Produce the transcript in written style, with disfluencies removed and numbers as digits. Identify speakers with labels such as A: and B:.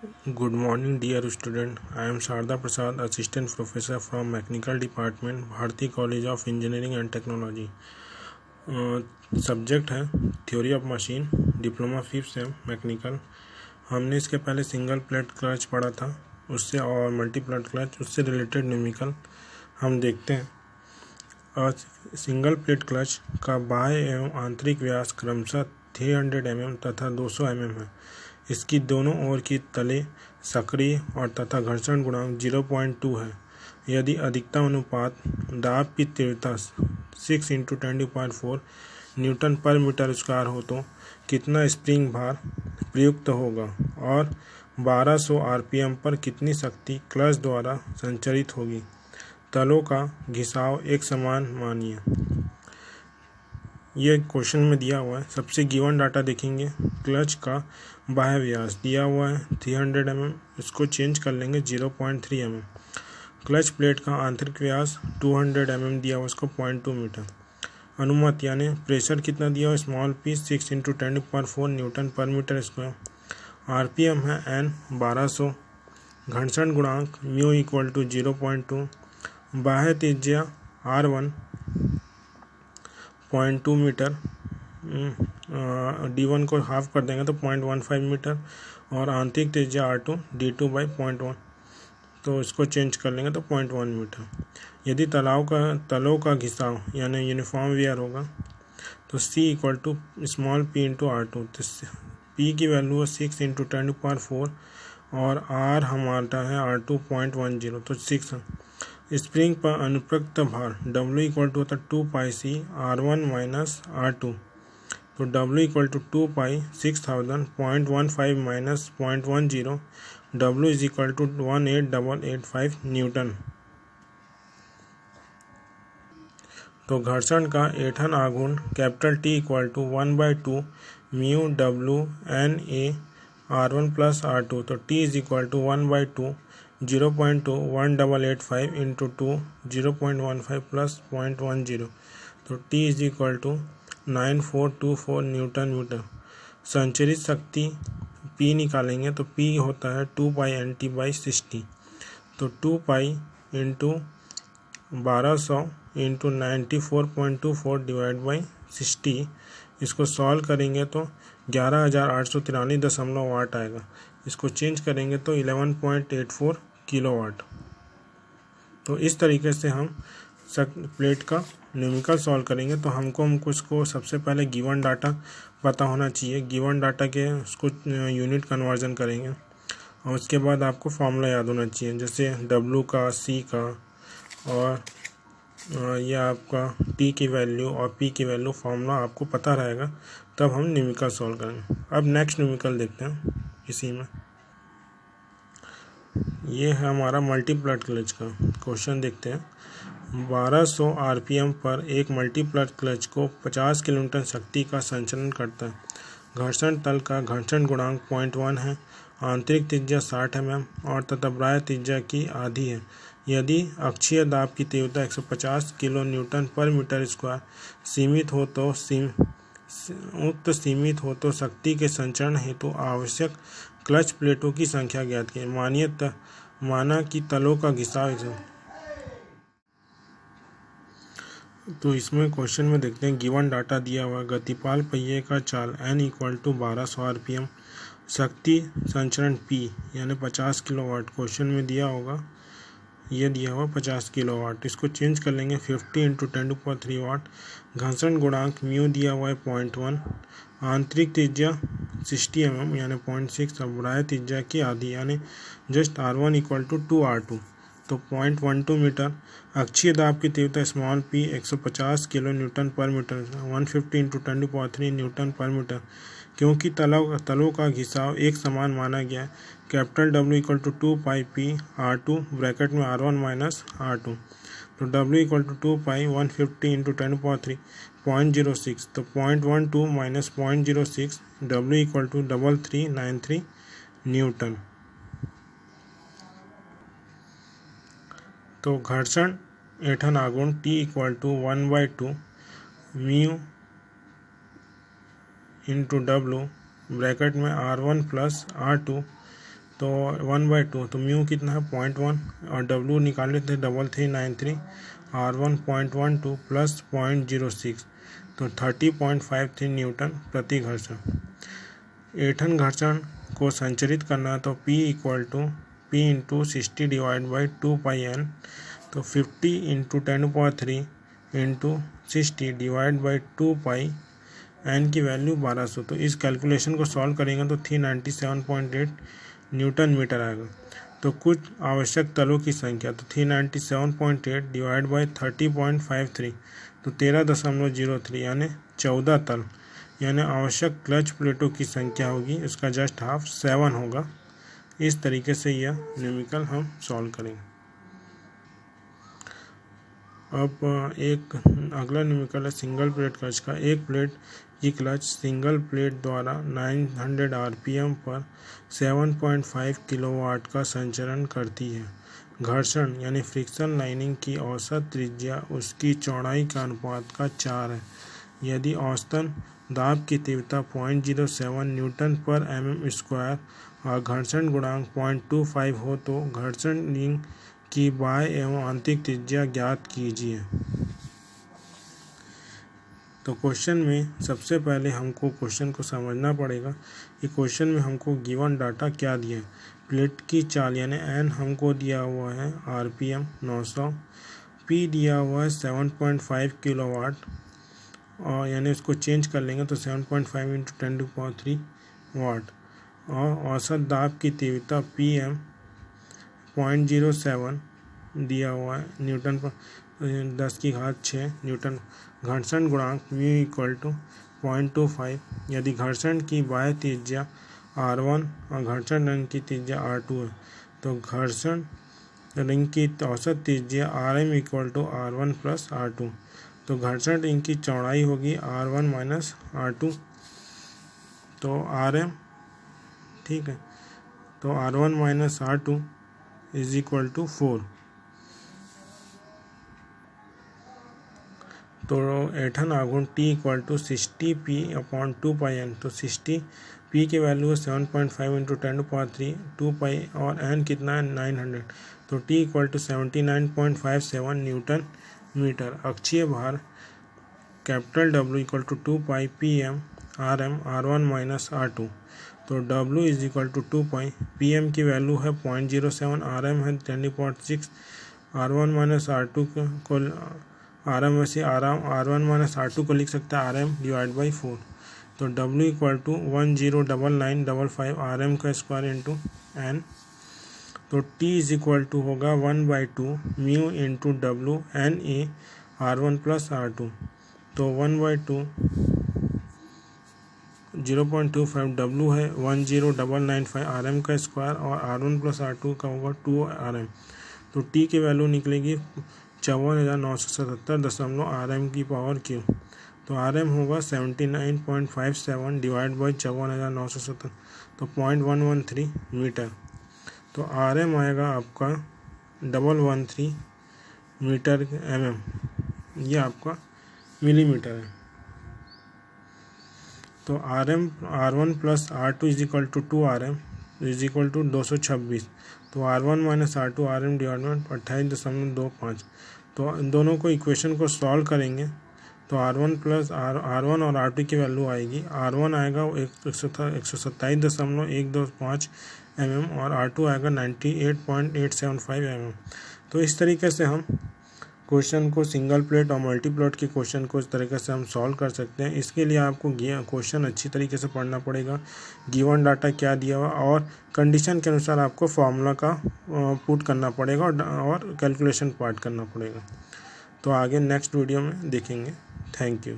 A: Good morning, dear student. I am Sharda Prasad, Assistant Professor from Mechanical Department, Bharati College of Engineering and Technology. Subject है theory of machine, diploma 5th sem mechanical. हमने इसके पहले single plate clutch पढ़ा था, उससे और multi plate clutch, उससे related numerical हम देखते हैं। और सिंगल प्लेट क्लच का बाह्य एवं आंतरिक व्यास क्रमशः 300 mm तथा 200 mm है। इसकी दोनों ओर की तले सक्रिय और तथा घर्षण गुणांक 0.2 है। यदि अधिकतम अनुपात दाब की तीव्रता 6 × 10⁴ न्यूटन पर मीटर स्क्वायर हो तो कितना स्प्रिंग भार प्रयुक्त होगा और 1200 RPM पर कितनी शक्ति क्लच द्वारा संचरित होगी। तलों का घिसाव एक समान मानिए। ये क्वेश्चन में दिया हुआ है। सबसे गिवन डाटा देखेंगे। क्लच का बाह्य व्यास दिया हुआ है 300 mm, इसको चेंज कर लेंगे 0.3 mm। क्लच प्लेट का आंतरिक व्यास 200 mm दिया हुआ, इसको 0.2 मीटर। अनुमत यानी प्रेशर कितना दिया हुआ, स्मॉल पी 6 × 10⁴ न्यूटन पर मीटर स्क्वायर। RPM है N 1200। घर्षण गुणांक म्यू = 0.2। बाह्य त्रिज्या R1 0.2 मीटर, D1 को हाफ कर देंगे तो 0.15 मीटर, और आंतरिक त्रिज्या R2 D2/0.1, तो इसको चेंज कर लेंगे तो 0.1 मीटर। यदि तलों का घिसाव यानी यूनिफॉर्म वेयर होगा तो C = स्मॉल p × R2। तो P की वैल्यू है 6 × 10⁴ और R हमारा है R2 0.10, तो 6 है। स्प्रिंग पर अनुप्रयुक्त भार W = 2πc R1 - R2, तो W = 2π 6000 0.15 - 0.10, W = 18885 न्यूटन। तो घर्षण का ऐंठन आघूर्ण T = 1/2 mu W N A R1 + R2, तो T = 1/2 0.2 1885 × 2 0.15 + 0.10, तो T = 9424 न्यूटन मीटर। संचरित शक्ति P निकालेंगे तो P होता है 2π/NT/60, तो 2π × 1200 × 94.24 / 60। इसको सॉल्व करेंगे तो 11,893 वाट आएगा। इसको चेंज करेंगे तो 11.84 किलोवाट। तो इस तरीके से हम प्लेट का न्यूमेरिकल सॉल्व करेंगे। तो हमको इसको सबसे पहले गिवन डाटा पता होना चाहिए। गिवन डाटा के उसको यूनिट कन्वर्जन करेंगे और उसके बाद आपको फॉर्मूला याद होना चाहिए, जैसे W का, C का, और यह आपका T की वैल्यू और P की वैल्यू फॉर्मूला आपको पता रहेगा, तब हम न्यूमेरिकल सॉल्व करेंगे। अब नेक्स्ट न्यूमेरिकल देखते हैं। इसी में ये है हमारा मल्टी प्लेट क्लच का क्वेश्चन। देखते हैं। 1200 RPM पर एक मल्टी प्लेट क्लच को 50 किलोन्यूटन शक्ति का संचालन करता है। घर्षण तल का घर्षण गुणांक 0.1 है। आंतरिक त्रिज्या 60 mm और तथा बाह्य त्रिज्या की आधी है। यदि अक्षीय दाब की तीव्रता 150 किलो न्यूटन पर मीटर स्क्वायर सीमित हो तो शक्ति के संचरण हेतु आवश्यक क्लच प्लेटों की संख्या ज्ञात कीजिए। माना कि तलों का घिसाव। तो इसमें क्वेश्चन में देखते हैं। गिवन डाटा दिया हुआ, गतिपाल पहिए का चाल N = 1200 RPM, शक्ति संचरण P यानी 50 किलोवाट। क्वेश्चन में दिया होगा, ये दिया हुआ 50 किलोवाट। इसको चेंज कर लेंगे 50 × 10⁻³ वाट। घर्षण गुणांक म्यू दिया हुआ है 0.1। आंतरिक त्रिज्या 60 mm यानी 0.6। अब बाह्य त्रिज्या की आधी यानी जस्ट R1 = 2R2, तो 0.12 मीटर। अक्षीय दाब की तीव्रता स्मॉल p 150 किलो न्यूटन पर मीटर, 150 × 10⁻³ न्यूटन पर मीटर। क्योंकि तलों का घिसाव एक समान माना गया है, W = 2πp R2 ब्रैकेट में R1 - R2, तो W = 2π 150 × 10⁻³ 0.06, तो 0.12 - 0.06, W = 3393 न्यूटन। तो घर्षण ऐंठन आघूर्ण T = 1/2 म्यू × W ब्रैकेट में R1 + R2 तो 1/2, तो म्यू कितना है 0.1 और डब्ल्यू निकाल लेते 3393 R1 0.12 प्लस 0.06 तो 30.53 न्यूटन प्रति घर्षण। ऐंठन घर्षण को संचरित करना तो P into 60 divide by 2πn, तो 50 into 10³ into 60 divide by 2π, n की वैल्यू 1200। तो इस कैलकुलेशन को सॉल्व करेंगे तो 397.8 न्यूटन मीटर आएगा। तो कुछ आवश्यक तलों की संख्या तो 397.8 डिवाइड बाई 30.53 तो 13.03 यानी 14 तल, यानी आवश्यक क्लच प्लेटों की संख्या होगी उसका जस्ट हाफ 7 होगा। इस तरीके से यह न्यूमेरिकल हम सॉल्व करेंगे। अब एक अगला न्यूमेरिकल है सिंगल प्लेट क्लच का। एक प्लेट की क्लच सिंगल प्लेट द्वारा 900 RPM पर 7.5 किलोवाट का संचरण करती है। घर्षण यानी फ्रिक्शन लाइनिंग की औसत त्रिज्या उसकी चौड़ाई का अनुपात का 4 है। यदि औसतन दाब की तीव्रता 0.07 न्यूटन पर mm² और घर्षण गुणांक 0.25 हो तो घर्षण रिंग की बाह्य एवं आंतरिक त्रिज्या ज्ञात कीजिए। तो क्वेश्चन में सबसे पहले हमको क्वेश्चन को समझना पड़ेगा कि क्वेश्चन में हमको गिवन डाटा क्या दिया है। प्लेट की चाल यानी n हमको दिया हुआ है RPM 900, P दिया हुआ है 7.5 किलोवाट और यानी इसको चेंज कर लेंगे तो 7.5 इंटू 10³ वाट, और औसत दाब की तीव्रता PM 0.07 दिया हुआ है न्यूटन पर 10⁶ न्यूटन। घर्षण गुणांक म्यू इक्वल टू 0.25। यदि घर्षण की बाह्य त्रिज्या R1 और घर्षण रिंग की त्रिज्या R2 है तो घर्षण रिंग की औसत त्रिज्या RM equal to R1 plus R2। तो घर्षण रिंग की चौड़ाई होगी R1 माइनस R2, तो RM, ठीक है, तो R1 minus R2 is equal to 4। तो ऐंठन आघूर्ण T इक्वल टू 60P/2πn, तो 60 P की वैल्यू है 7.5 इंटू 10³ 2π और n कितना है 900, तो T equal to 79.57 newton metre. अक्षीय भार capital W equal to 2π PM RM R1 minus R2, तो W is equal to 2π, PM की वैल्यू है 0.07, RM है 10.6, R1 माइनस R2 को RM वैसे R1 माइनस R2 को लिख सकता है RM डिवाइड बाई 4, तो W इक्वल टू 109955 RM का स्क्वायर इंटू n, तो T इज इक्वल टू होगा 1/2 mu into W NA R1 plus R2, तो 1/2 0.25 W है 10995 RM का स्क्वायर और R1 प्लस R2 का होगा 2 RM, तो T की वैल्यू निकलेगी 54,977 RM की पावर Q, तो RM होगा 79.57 डिवाइड बाई 54,977, तो 0.113 मीटर। तो RM आएगा आपका 113 मीटर mm, ये आपका मिलीमीटर है। तो R1 plus R2 is equal to 2 RM is equal to 226, तो R1 minus R2 RM divide by 28.25, तो इन दोनों को इक्वेशन को सॉल्व करेंगे तो R1 प्लस R1 और R2 की वैल्यू आएगी। R1 आएगा 127.125 mm और R2 आएगा 98.875 mm। तो इस तरीके से हम क्वेश्चन को सिंगल प्लेट और मल्टी प्लेट के क्वेश्चन को इस तरीके से हम सॉल्व कर सकते हैं। इसके लिए आपको क्वेश्चन अच्छी तरीके से पढ़ना पड़ेगा, गिवन डाटा क्या दिया हुआ और कंडीशन के अनुसार आपको फार्मूला का पुट करना पड़ेगा और कैलकुलेशन पार्ट करना पड़ेगा। तो आगे नेक्स्ट वीडियो में देखेंगे। Thank you.